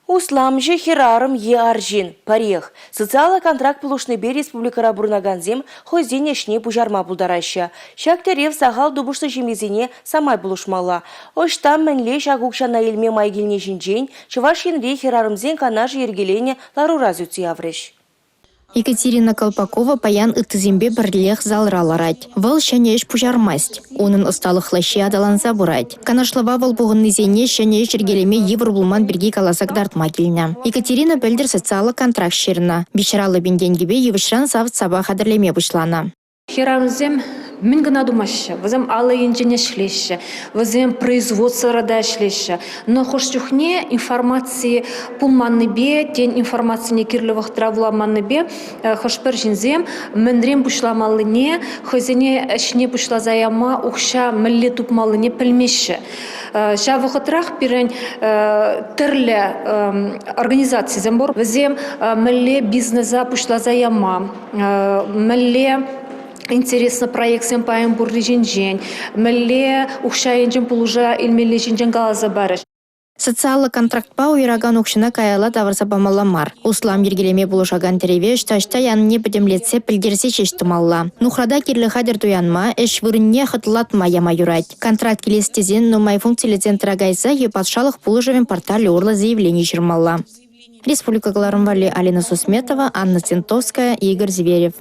Усламжы херарым аржин, парех. Социалы контракт пылушныбе республикара бурнаганзем хозден ешне пужарма булдараща. Шактерев сағал дубушты жемезіне самай булушмала. Оштам мінле шагукшана елме майгелне жинжен, чываш енре херарымзен канажы ергелене ларуразу тияврыш. Екатерина Колпакова паян ытызембе бірлех залраларать. Вăл çăнеç пужармасть. Унын ысталық лащи адаланса бурать. Канашлава вăл пухыннисене çăнеç ергелеме йывăр булман бирги каласак тартма килнă. Екатерина пӹлдер социалы контракт çырнă. Бишралы бенденгебе йывышран савт саба хадрлеме пышлана. Херанзем мен гына думаще, возем алы инжене шлеще, возем производство рада шлеще. Но хоштюхне информации пулманны бе, тень информации не кирлевых травламанны бе, хошпер жинзем, мендрем пушламалыне, хозине шне пушла заяма, ухша мелле тупмалыне пельмеше. Ша вахотрах пирень терле организации зембор, возем мелле бизнеса пушла заяма, мелле интересно проект сем паем бурлижинжен, мелле ухшаенжен пулужа илмележинжен галаза барыш. Социалы контрактпа уйраган укшына каяла тавырса памаламар. Услам ергелеме булушаган тереве шташта янне пөтемлетсе пілдерсе чештімалла. Нухрада кирлі хадер туянма, эш вырынне хытлатма яма юрать. Контракт келестезен, но май функциялезен трагайса епатшалық пулужевен портале урла заявление жырмалла. Республика Галарымвали, Алина Сусметова, Анна Центовская, Игорь Зверев.